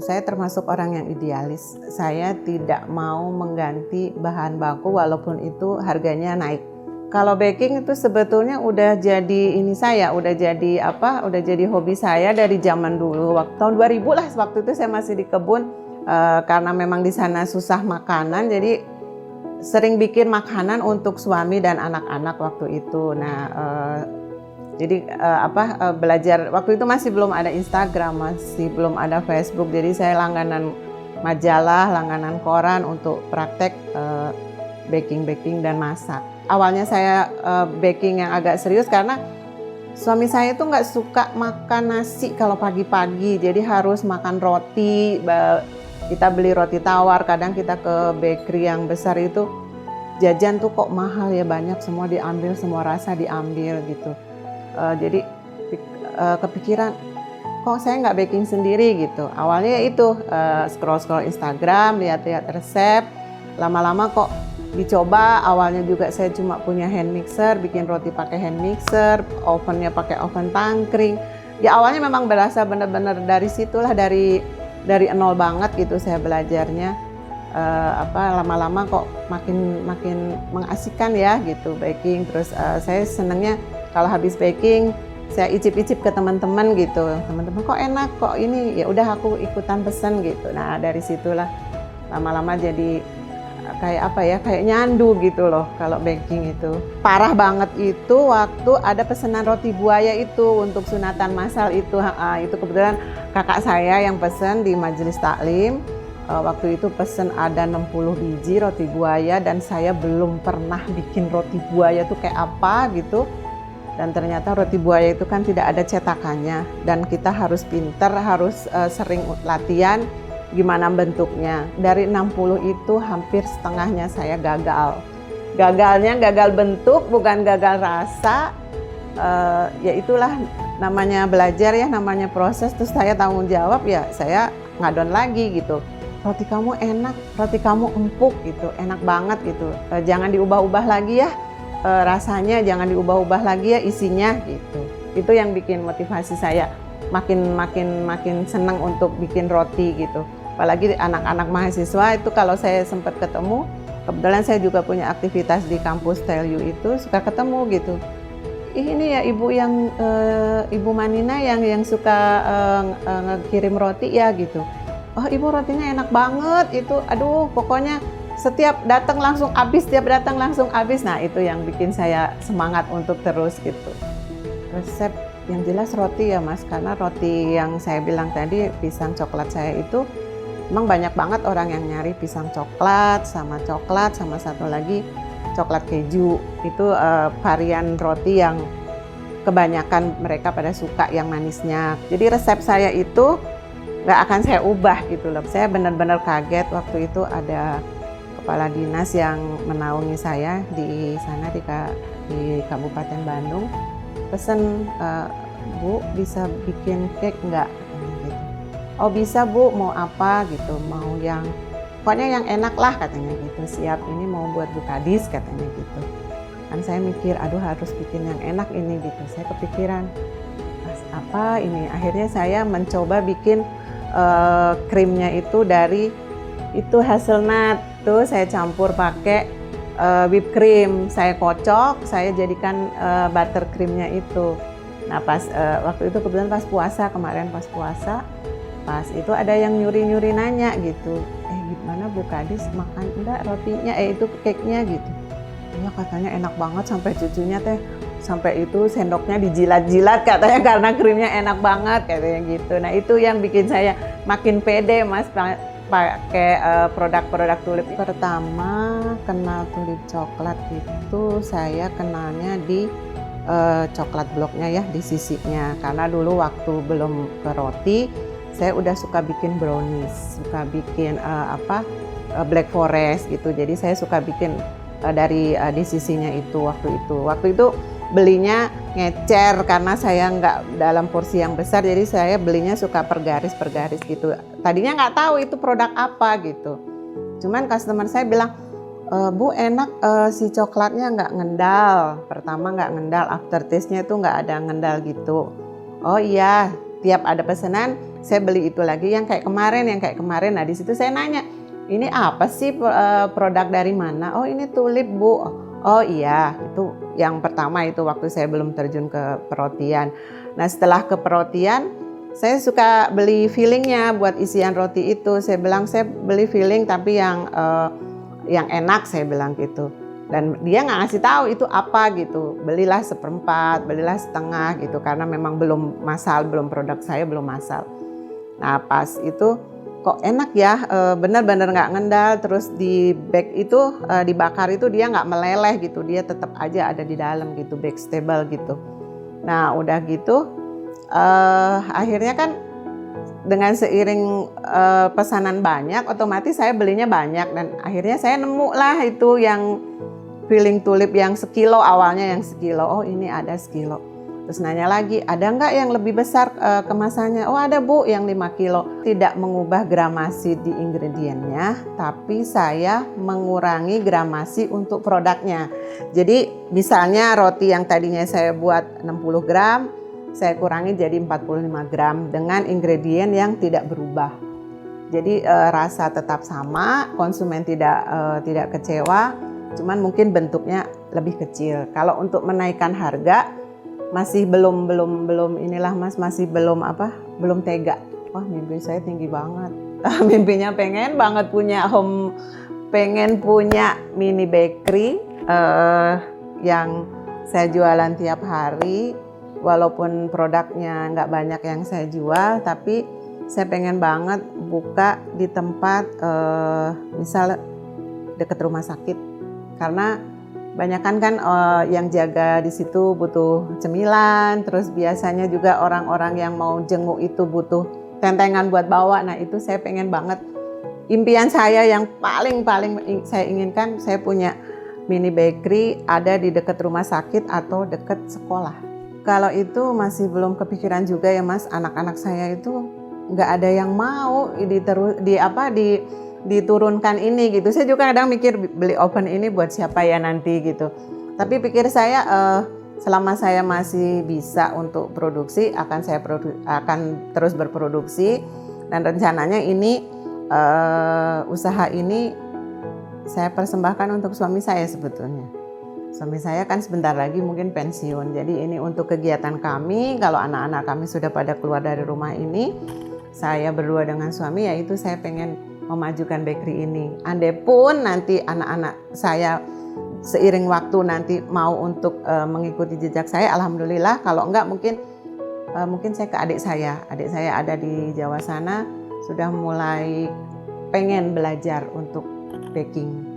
Saya termasuk orang yang idealis. Saya tidak mau mengganti bahan baku walaupun itu harganya naik. Kalau baking itu sebetulnya udah jadi udah jadi hobi saya dari zaman dulu. Waktu tahun 2000 lah, waktu itu saya masih di kebun. Karena memang di sana susah makanan, jadi sering bikin makanan untuk suami dan anak-anak waktu itu. Belajar waktu itu masih belum ada Instagram, masih belum ada Facebook, jadi saya langganan majalah, langganan koran untuk praktek baking dan masak. Awalnya saya baking yang agak serius karena suami saya itu nggak suka makan nasi kalau pagi-pagi, jadi harus makan roti. Kita beli roti tawar, kadang kita ke bakery yang besar itu jajan tuh kok mahal ya, banyak, semua diambil, semua rasa diambil gitu. Jadi kepikiran kok saya nggak baking sendiri gitu. Awalnya itu scroll Instagram, lihat-lihat resep, lama-lama kok dicoba. Awalnya juga saya cuma punya hand mixer, bikin roti pakai hand mixer, ovennya pakai oven tangkring. Di awalnya memang berasa benar-benar dari situlah, dari nol banget gitu saya belajarnya. Lama-lama kok makin mengasihkan ya gitu baking. Terus saya senangnya kalau habis baking saya icip-icip ke teman-teman gitu. Teman-teman kok enak, kok ini, ya udah aku ikutan pesen gitu. Nah, dari situlah lama-lama jadi kayak nyandu gitu loh kalau baking itu. Parah banget itu waktu ada pesanan roti buaya itu untuk sunatan massal itu. Itu kebetulan kakak saya yang pesen di majelis taklim. Waktu itu pesen ada 60 biji roti buaya dan saya belum pernah bikin roti buaya tuh kayak apa gitu. Dan ternyata roti buaya itu kan tidak ada cetakannya dan kita harus pinter, harus sering latihan gimana bentuknya. Dari 60 itu hampir setengahnya saya gagal. Gagalnya gagal bentuk, bukan gagal rasa. Ya itulah namanya belajar ya, namanya proses. Terus saya tanggung jawab ya, saya ngadon lagi gitu. Roti kamu enak, roti kamu empuk gitu, enak banget gitu. Jangan diubah-ubah lagi ya rasanya, jangan diubah-ubah lagi ya isinya gitu. Itu yang bikin motivasi saya makin senang untuk bikin roti gitu. Apalagi anak-anak mahasiswa itu kalau saya sempat ketemu, kebetulan saya juga punya aktivitas di kampus TELU itu, suka ketemu gitu. Ini ya ibu yang Ibu Manina yang suka ngirim roti ya gitu. Oh ibu rotinya enak banget itu, aduh pokoknya setiap datang langsung habis, Nah itu yang bikin saya semangat untuk terus gitu. Resep yang jelas roti ya mas, karena roti yang saya bilang tadi pisang coklat saya itu memang banyak banget orang yang nyari pisang coklat sama satu lagi coklat keju. Itu varian roti yang kebanyakan mereka pada suka yang manisnya. Jadi resep saya itu nggak akan saya ubah gitu loh. Saya benar-benar kaget waktu itu ada kepala dinas yang menaungi saya di sana di Kabupaten Bandung. Pesen, Bu bisa bikin cake nggak? Gitu. Oh bisa Bu, mau apa gitu, mau yang pokoknya yang enak lah katanya gitu. Siap, ini mau buat Bu Kadis katanya gitu. Kan saya mikir, aduh harus bikin yang enak ini gitu. Saya kepikiran, apa ini? Akhirnya saya mencoba bikin krimnya itu dari itu hazelnut tuh saya campur pakai whipped cream, saya kocok, saya jadikan buttercreamnya itu. Nah pas waktu itu kebetulan pas puasa kemarin, pas itu ada yang nyuri nanya gitu, gimana Bu Kadis makan enggak rotinya, itu cake-nya gitu. Ya katanya enak banget, sampai cucunya sampai itu sendoknya dijilat-jilat katanya karena krimnya enak banget katanya gitu. Nah itu yang bikin saya makin pede mas pakai produk-produk tulip. Pertama kenal tulip coklat itu saya kenalnya di coklat bloknya ya, di sisinya. Karena dulu waktu belum ke roti saya udah suka bikin brownies, suka bikin black forest gitu. Jadi saya suka bikin dari di sisinya itu waktu itu belinya ngecer karena saya nggak dalam porsi yang besar, jadi saya belinya suka per garis gitu. Tadinya nggak tahu itu produk apa gitu. Cuman customer saya bilang, Bu enak si coklatnya nggak ngendal. Pertama nggak ngendal, aftertaste-nya itu nggak ada ngendal gitu. Oh iya, tiap ada pesanan saya beli itu lagi yang kayak kemarin. Nah di situ saya nanya, ini apa sih produk dari mana? Oh ini tulip Bu. Oh iya, itu yang pertama itu waktu saya belum terjun ke perotian. Nah setelah ke perotian, saya suka beli fillingnya buat isian roti itu. Saya bilang saya beli filling tapi yang enak, saya bilang gitu. Dan dia nggak ngasih tahu itu apa gitu. Belilah seperempat, belilah setengah gitu karena memang belum masal, produk saya belum masal. Nah pas itu kok enak ya, benar-benar nggak ngendal, terus di bag itu dibakar itu dia nggak meleleh gitu, dia tetap aja ada di dalam gitu, bag stable gitu. Nah udah gitu akhirnya kan dengan seiring pesanan banyak, otomatis saya belinya banyak dan akhirnya saya nemu lah itu yang filling tulip yang sekilo, awalnya yang sekilo, oh ini ada sekilo. Terus nanya lagi, ada nggak yang lebih besar kemasannya? Oh ada Bu, yang 5 kilo. Tidak mengubah gramasi di ingredientnya, tapi saya mengurangi gramasi untuk produknya. Jadi misalnya roti yang tadinya saya buat 60 gram, saya kurangi jadi 45 gram dengan ingredient yang tidak berubah. Jadi rasa tetap sama, konsumen tidak kecewa, cuman mungkin bentuknya lebih kecil. Kalau untuk menaikkan harga, masih belum inilah Mas, masih belum tega. Wah mimpi saya tinggi banget. Mimpinya pengen banget pengen punya mini bakery yang saya jualan tiap hari. Walaupun produknya nggak banyak yang saya jual, tapi saya pengen banget buka di tempat misal dekat rumah sakit, karena banyakan kan yang jaga di situ butuh cemilan, terus biasanya juga orang-orang yang mau jenguk itu butuh tentengan buat bawa. Nah itu saya pengen banget, impian saya yang paling saya inginkan, saya punya mini bakery ada di dekat rumah sakit atau dekat sekolah. Kalau itu masih belum kepikiran juga ya Mas, anak-anak saya itu nggak ada yang mau diturunkan ini gitu. Saya juga kadang mikir beli oven ini buat siapa ya nanti gitu. Tapi pikir saya selama saya masih bisa untuk produksi akan terus berproduksi, dan rencananya ini usaha ini saya persembahkan untuk suami saya sebetulnya. Suami saya kan sebentar lagi mungkin pensiun. Jadi ini untuk kegiatan kami kalau anak-anak kami sudah pada keluar dari rumah ini. Saya berdua dengan suami yaitu saya pengen memajukan bakery ini. Andai pun nanti anak-anak saya seiring waktu nanti mau untuk mengikuti jejak saya, alhamdulillah. Kalau enggak mungkin saya ke adik saya ada di Jawa sana, sudah mulai pengen belajar untuk baking.